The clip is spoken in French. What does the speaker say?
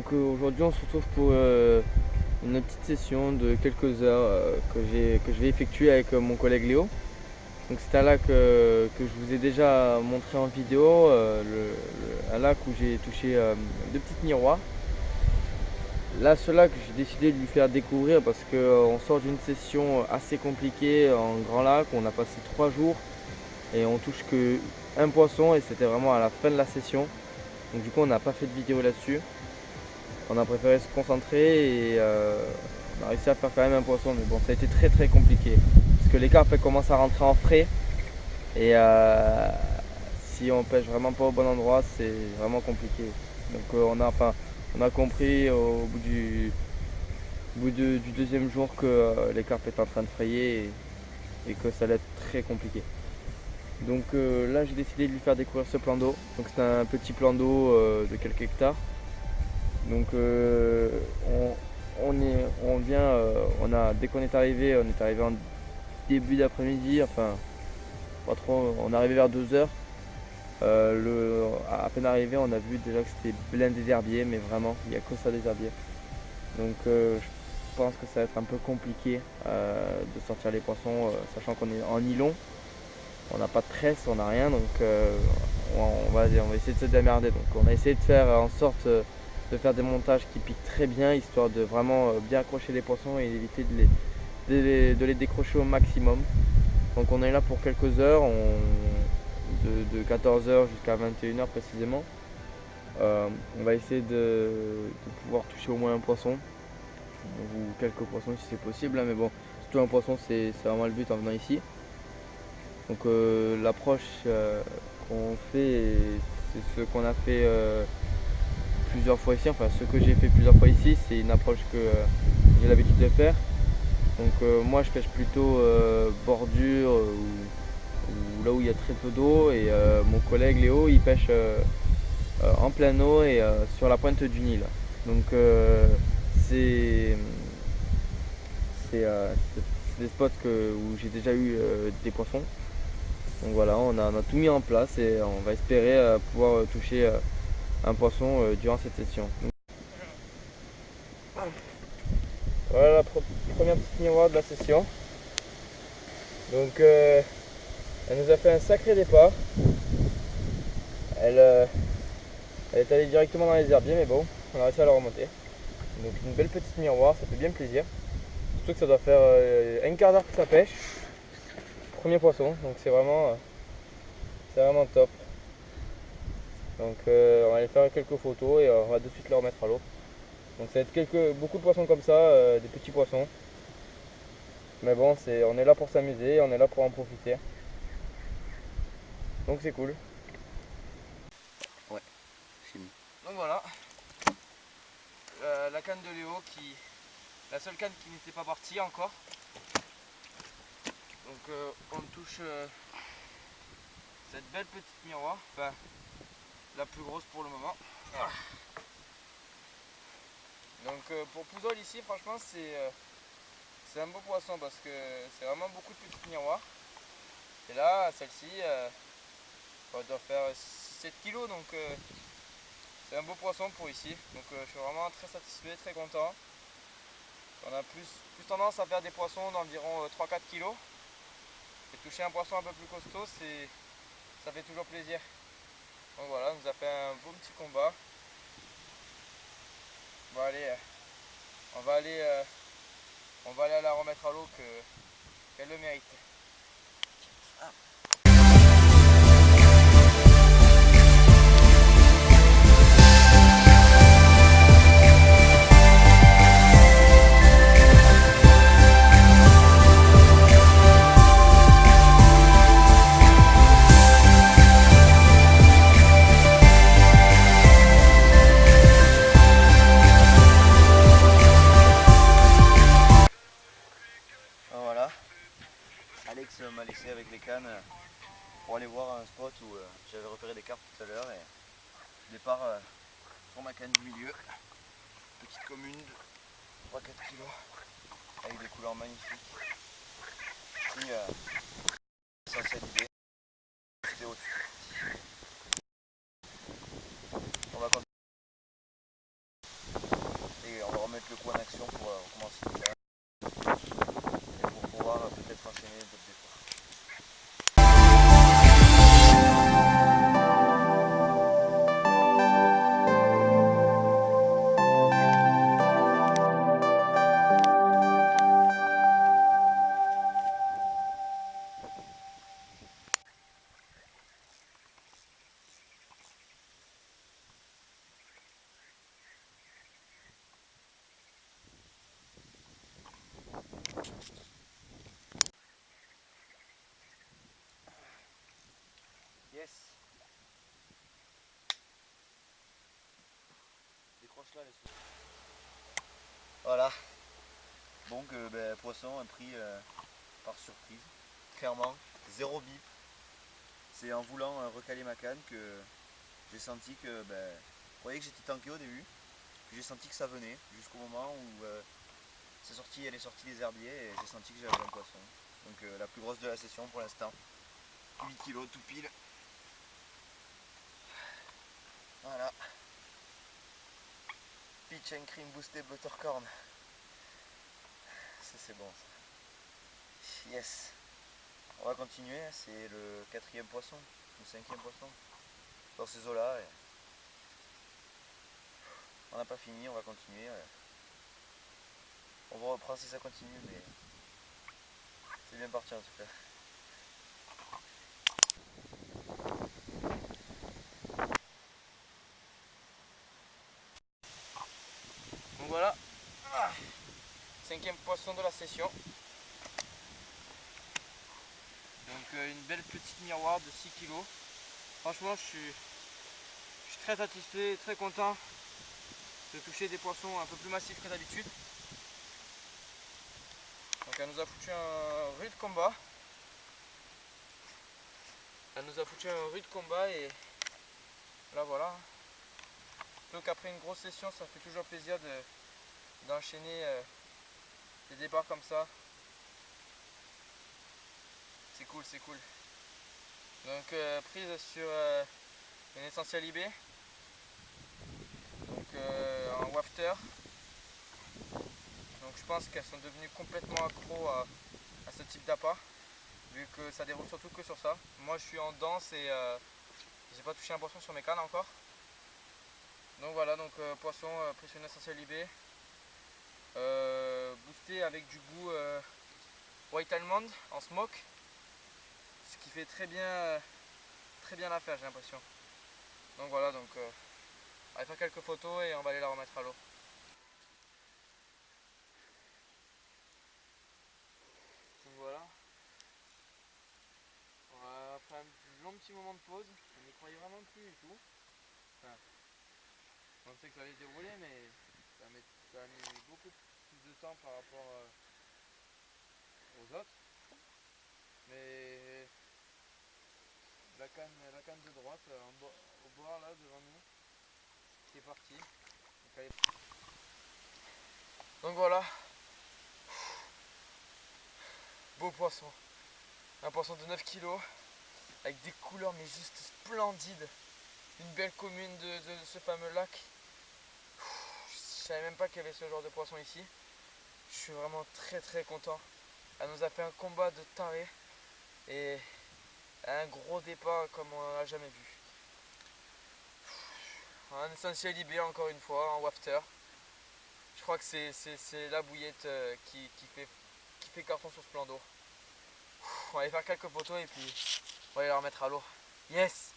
Donc aujourd'hui on se retrouve pour une petite session de quelques heures que je vais effectuer avec mon collègue Léo. Donc c'est un lac que je vous ai déjà montré en vidéo, un lac où j'ai touché deux petites miroirs. Là ce lac j'ai décidé de lui faire découvrir parce qu'on sort d'une session assez compliquée en grand lac. On a passé 3 jours et on touche que un poisson et c'était vraiment à la fin de la session. Donc du coup on n'a pas fait de vidéo là-dessus. On a préféré se concentrer et on a réussi à faire quand même un poisson, mais bon ça a été très compliqué parce que les carpes commencent à rentrer en frais et si on pêche vraiment pas au bon endroit c'est vraiment compliqué. Donc on a compris au bout du deuxième jour que les carpes étaient en train de frayer et que ça allait être très compliqué. Donc là j'ai décidé de lui faire découvrir ce plan d'eau. Donc c'est un petit plan d'eau de quelques hectares. Donc dès qu'on est arrivé, on est arrivé en début d'après-midi, enfin pas trop, on est arrivé vers 2h. À peine arrivé, on a vu déjà que c'était blindé d'herbiers, mais vraiment, il n'y a que ça des herbiers. Donc je pense que ça va être un peu compliqué de sortir les poissons, sachant qu'on est en nylon. On n'a pas de tresse, on n'a rien, donc on va essayer de se démerder. Donc on a essayé de faire en sorte de faire des montages qui piquent très bien, histoire de vraiment bien accrocher les poissons et éviter de les décrocher au maximum. Donc on est là pour quelques heures, de 14h jusqu'à 21h précisément. On va essayer de pouvoir toucher au moins un poisson, ou quelques poissons si c'est possible, hein, mais bon, surtout un poisson c'est vraiment le but en venant ici. Donc l'approche qu'on fait, c'est ce qu'on a fait plusieurs fois ici, enfin ce que j'ai fait plusieurs fois ici, c'est une approche que j'ai l'habitude de faire. Donc moi je pêche plutôt bordure ou là où il y a très peu d'eau et mon collègue Léo il pêche en plein eau et sur la pointe du Nil. Donc c'est des spots où j'ai déjà eu des poissons. Donc voilà, on a tout mis en place et on va espérer pouvoir toucher un poisson durant cette session. Voilà la première petite miroir de la session. Donc elle nous a fait un sacré départ. Elle est allée directement dans les herbiers, mais bon, on a réussi à la remonter. Donc une belle petite miroir, ça fait bien plaisir. Surtout que ça doit faire un quart d'heure que ça pêche. Premier poisson, donc c'est vraiment top. Donc on va aller faire quelques photos et on va de suite le remettre à l'eau. Donc ça va être beaucoup de poissons comme ça, des petits poissons. Mais bon, on est là pour s'amuser, on est là pour en profiter. Donc c'est cool. Ouais, film. Donc voilà. La canne de Léo la seule canne qui n'était pas partie encore. Donc on touche cette belle petite miroir, enfin la plus grosse pour le moment. Ah. Donc pour Pouzol ici franchement c'est un beau poisson parce que c'est vraiment beaucoup de petites miroirs. Et là celle-ci elle doit faire 6-7 kg, donc c'est un beau poisson pour ici. Donc je suis vraiment très satisfait, très content. On a plus tendance à faire des poissons d'environ 3-4 kg. Et toucher un poisson un peu plus costaud, ça fait toujours plaisir. Donc voilà, on nous a fait un beau petit combat. On va aller à la remettre à l'eau qu'elle le mérite. Ah. Voilà, Alex m'a laissé avec les cannes pour aller voir un spot où j'avais repéré des carpes tout à l'heure et je départ sur ma canne du milieu, petite commune de 3-4 kg avec des couleurs magnifiques. Ici, ça c'est l'idée, c'était au-dessus. On va continuer. Yes. Décroche-la les sous. Voilà. Donc poisson un pris par surprise. Clairement, zéro bip. C'est en voulant recaler ma canne que j'ai senti que je croyais que j'étais tanké au début. Puis j'ai senti que ça venait jusqu'au moment où elle est sortie des herbiers et j'ai senti que j'avais un poisson. Donc la plus grosse de la session pour l'instant. 8 kilos tout pile. Voilà. Peach and cream boosté buttercorn. Ça c'est bon ça. Yes. On va continuer, c'est le 4e poisson, ou 5e poisson. Dans ces eaux là. On n'a pas fini, on va continuer. On va reprendre si ça continue, mais c'est bien parti en tout cas. Donc voilà, 5e poisson de la session. Donc une belle petite miroir de 6 kg. Franchement je suis très satisfait, très content de toucher des poissons un peu plus massifs que d'habitude. Donc elle nous a foutu un rude combat. Et là voilà. Donc après une grosse session ça fait toujours plaisir d'enchaîner des départs comme ça. C'est cool, c'est cool. Donc prise sur une essentielle IB. Donc en wafter. Donc je pense qu'elles sont devenues complètement accros à ce type d'appât. Vu que ça déroule surtout que sur ça. Moi je suis en danse et j'ai pas touché un poisson sur mes cannes encore. Donc voilà, donc poisson pris sur une essentielle IB. Boosté avec du goût white almond en smoke. Ce qui fait très bien l'affaire j'ai l'impression. Donc voilà, donc on va faire quelques photos et on va aller la remettre à l'eau. Donc voilà. Après un long petit moment de pause, on n'y croyait vraiment plus du tout. Enfin, on pensait que ça allait dérouler mais ça a mis beaucoup plus de temps par rapport aux autres. Mais la canne de droite au bord là devant nous qui est partie. Donc voilà, beau poisson, un poisson de 9 kg avec des couleurs mais juste splendides, une belle commune de ce fameux lac. Je savais même pas qu'il y avait ce genre de poisson ici. Je suis vraiment très content. Elle nous a fait un combat de taré et un gros départ comme on n'en a jamais vu. Un essentiel IB encore une fois en wafter. Je crois que c'est la bouillette qui fait carton sur ce plan d'eau. On va aller faire quelques photos et puis on va aller la remettre à l'eau. Yes!